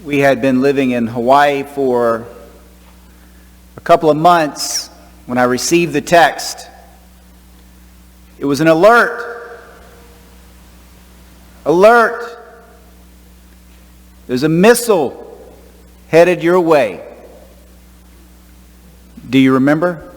We had been living in Hawaii for a couple of months when I received the text. It was an alert. Alert! There's a missile headed your way. Do you remember?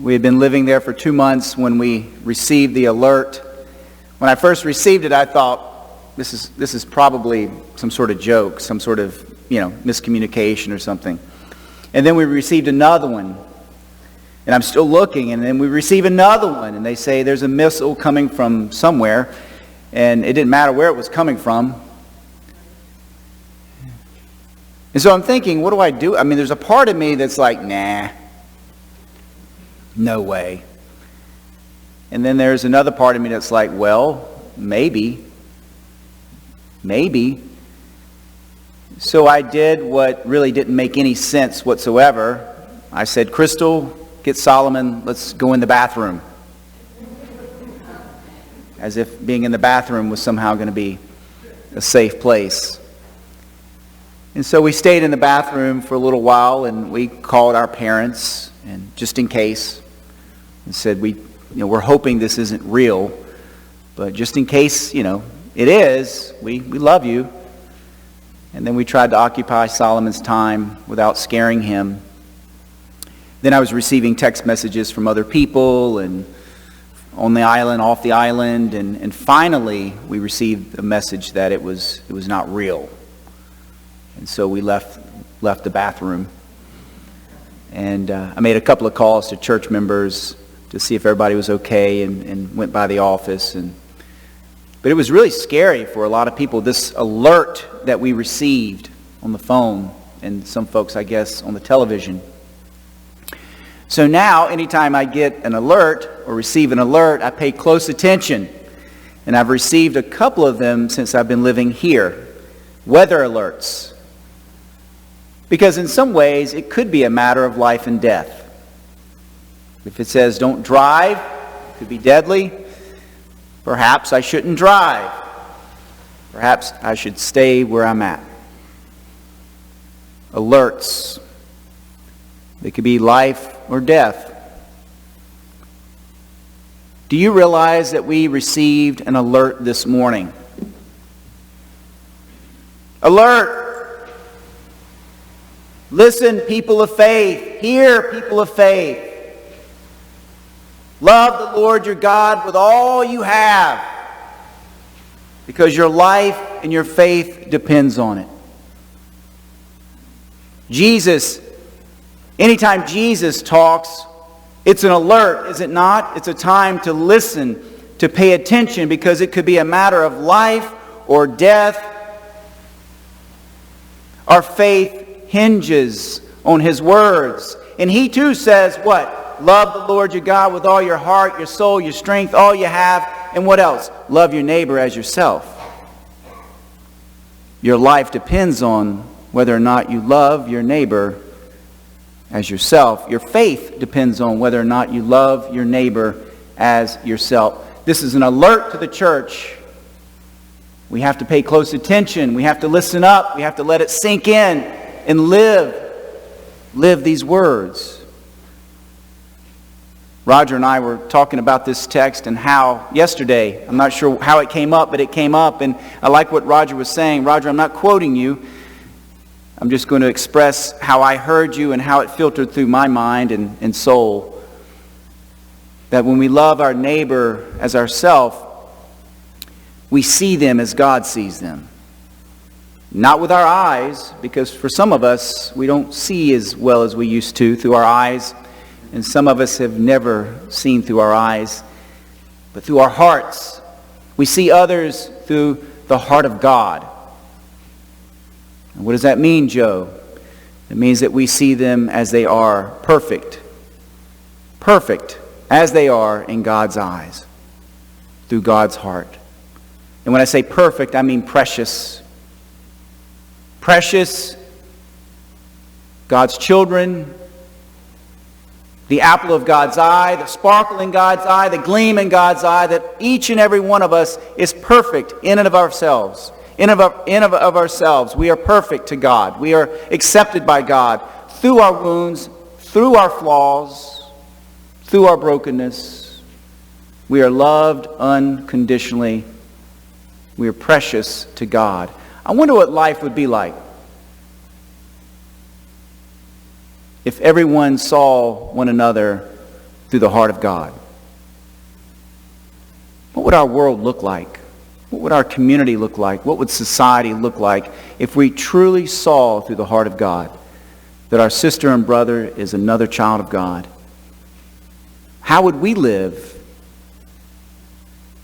We had been living there for 2 months when we received the alert. When I first received it, I thought, this is probably some sort of joke, some sort of, miscommunication or something. And then we received another one, and I'm still looking, and then we receive another one, and they say there's a missile coming from somewhere, and it didn't matter where it was coming from. And so I'm thinking, what do I do? I mean, there's a part of me that's like, nah, no way. And then there's another part of me that's like, well, maybe. So I did what really didn't make any sense whatsoever. I said, Crystal, get Solomon, let's go in the bathroom. As if being in the bathroom was somehow going to be a safe place. And so we stayed in the bathroom for a little while, and we called our parents, and just in case, and said, we're hoping this isn't real, but just in case, it is, we love you. And then we tried to occupy Solomon's time without scaring him. Then I was receiving text messages from other people and on the island, off the island, and finally we received a message that it was not real. And so we left the bathroom. And I made a couple of calls to church members to see if everybody was okay, and went by the office. But it was really scary for a lot of people, this alert that we received on the phone, and some folks, I guess, on the television. So now, anytime I get an alert or receive an alert, I pay close attention. And I've received a couple of them since I've been living here. Weather alerts. Because in some ways, it could be a matter of life and death. If it says, don't drive, it could be deadly. Perhaps I shouldn't drive. Perhaps I should stay where I'm at. Alerts. They could be life or death. Do you realize that we received an alert this morning? Alert! Listen, people of faith. Hear, people of faith. Love the Lord your God with all you have, because your life and your faith depends on it. Anytime Jesus talks, it's an alert, is it not? It's a time to listen, to pay attention, because it could be a matter of life or death. Our faith hinges on His words. And He too says what? Love the Lord your God with all your heart, your soul, your strength, all you have. And what else? Love your neighbor as yourself. Your life depends on whether or not you love your neighbor as yourself. Your faith depends on whether or not you love your neighbor as yourself. This is an alert to the church. We have to pay close attention. We have to listen up. We have to let it sink in and live these words. Roger and I were talking about this text and how yesterday, I'm not sure how it came up, but it came up, and I like what Roger was saying. Roger, I'm not quoting you. I'm just going to express how I heard you and how it filtered through my mind and soul. That when we love our neighbor as ourselves, we see them as God sees them. Not with our eyes, because for some of us, we don't see as well as we used to through our eyes. And some of us have never seen through our eyes, but through our hearts. We see others through the heart of God. And what does that mean, Joe? It means that we see them as they are, perfect. Perfect as they are in God's eyes, through God's heart. And when I say perfect, I mean precious. Precious, God's children, the apple of God's eye, the sparkle in God's eye, the gleam in God's eye, that each and every one of us is perfect in and of ourselves, in of ourselves. We are perfect to God. We are accepted by God through our wounds, through our flaws, through our brokenness. We are loved unconditionally. We are precious to God. I wonder what life would be like if everyone saw one another through the heart of God. What would our world look like? What would our community look like? What would society look like if we truly saw through the heart of God that our sister and brother is another child of God? How would we live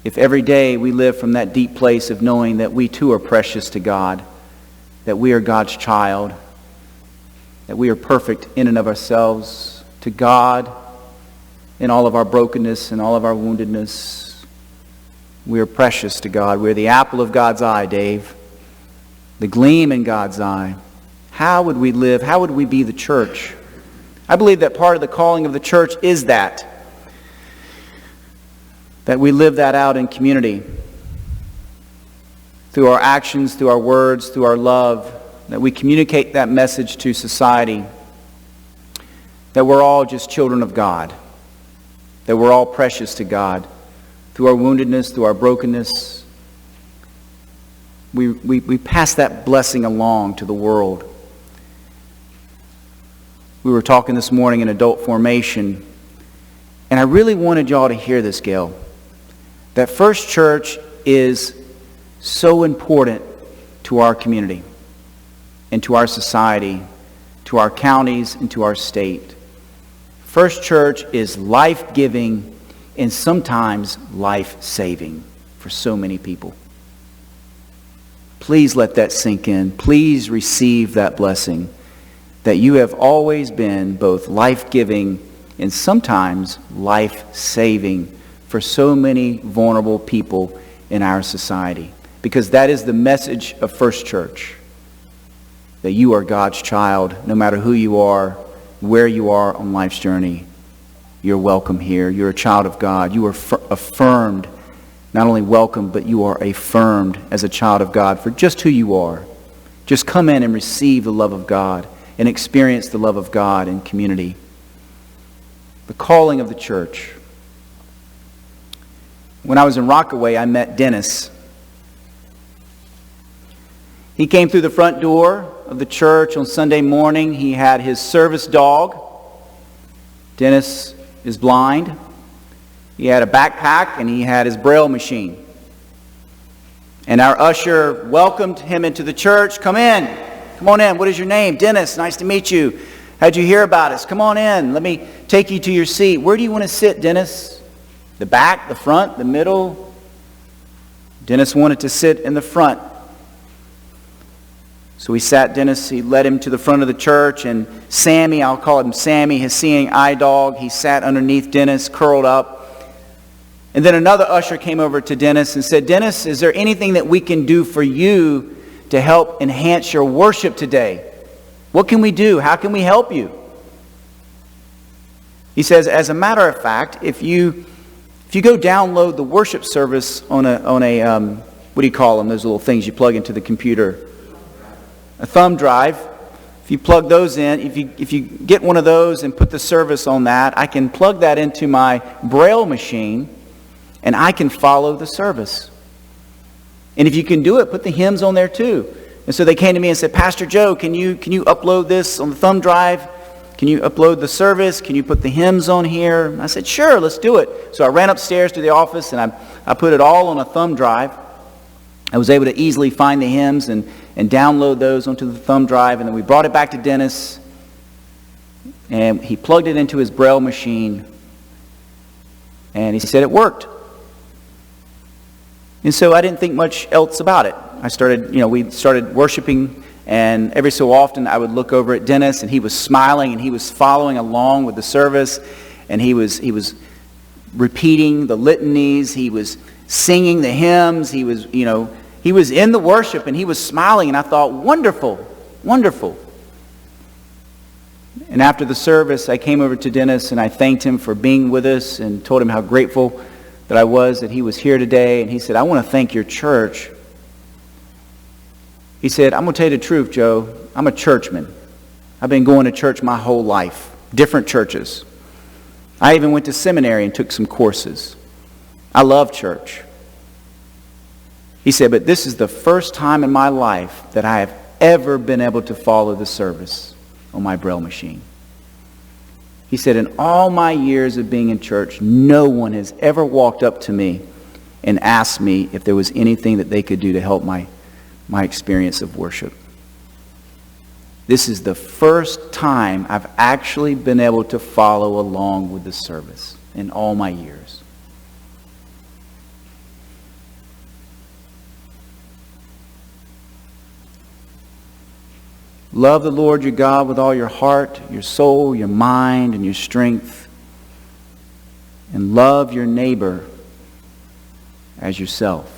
if every day we live from that deep place of knowing that we too are precious to God, that we are God's child, that we are perfect in and of ourselves to God in all of our brokenness and all of our woundedness? We are precious to God. We're the apple of God's eye, Dave. The gleam in God's eye. How would we live? How would we be the church? I believe that part of the calling of the church is that we live that out in community. Through our actions, through our words, through our love, that we communicate that message to society. That we're all just children of God. That we're all precious to God. Through our woundedness, through our brokenness, we pass that blessing along to the world. We were talking this morning in adult formation, and I really wanted y'all to hear this, Gail, that First Church is so important to our community and to our society, to our counties and to our state. First Church is life-giving and sometimes life-saving for so many people. Please let that sink in. Please receive that blessing that you have always been both life-giving and sometimes life-saving for so many vulnerable people in our society. Because that is the message of First Church, that you are God's child, no matter who you are, where you are on life's journey. You're welcome here. You're a child of God. You are affirmed, not only welcome, but you are affirmed as a child of God for just who you are. Just come in and receive the love of God and experience the love of God in community. The calling of the church. When I was in Rockaway, I met Dennis. He came through the front door of the church on Sunday morning. He had his service dog. Dennis is blind. He had a backpack and he had his Braille machine. And our usher welcomed him into the church. Come in. Come on in. What is your name? Dennis, nice to meet you. How'd you hear about us? Come on in. Let me take you to your seat. Where do you want to sit, Dennis? The back, the front, the middle? Dennis wanted to sit in the front. So we sat Dennis, he led him to the front of the church, and Sammy, I'll call him Sammy, his seeing eye dog, he sat underneath Dennis, curled up. And then another usher came over to Dennis and said, Dennis, is there anything that we can do for you to help enhance your worship today? What can we do? How can we help you? He says, as a matter of fact, if you go download the worship service on a what do you call them, those little things you plug into the computer? A thumb drive. If you plug those in, if you get one of those and put the service on that, I can plug that into my Braille machine and I can follow the service. And if you can do it, put the hymns on there too. And so they came to me and said, Pastor Joe, can you upload this on the thumb drive? Can you upload the service? Can you put the hymns on here? I said, sure, let's do it. So I ran upstairs to the office and I put it all on a thumb drive. I was able to easily find the hymns and download those onto the thumb drive. And then we brought it back to Dennis. And he plugged it into his Braille machine. And he said it worked. And so I didn't think much else about it. We started worshiping. And every so often I would look over at Dennis and he was smiling and he was following along with the service. And he was repeating the litanies. He was singing the hymns. He was in the worship and he was smiling, and I thought, wonderful, wonderful. And after the service, I came over to Dennis and I thanked him for being with us and told him how grateful that I was that he was here today. And he said, I want to thank your church He said, I'm going to tell you the truth, Joe. I'm a churchman. I've been going to church my whole life, different churches. I even went to seminary and took some courses. I love church. He said, but this is the first time in my life that I have ever been able to follow the service on my Braille machine. He said, in all my years of being in church, no one has ever walked up to me and asked me if there was anything that they could do to help my experience of worship. This is the first time I've actually been able to follow along with the service in all my years. Love the Lord your God with all your heart, your soul, your mind, and your strength. And love your neighbor as yourself.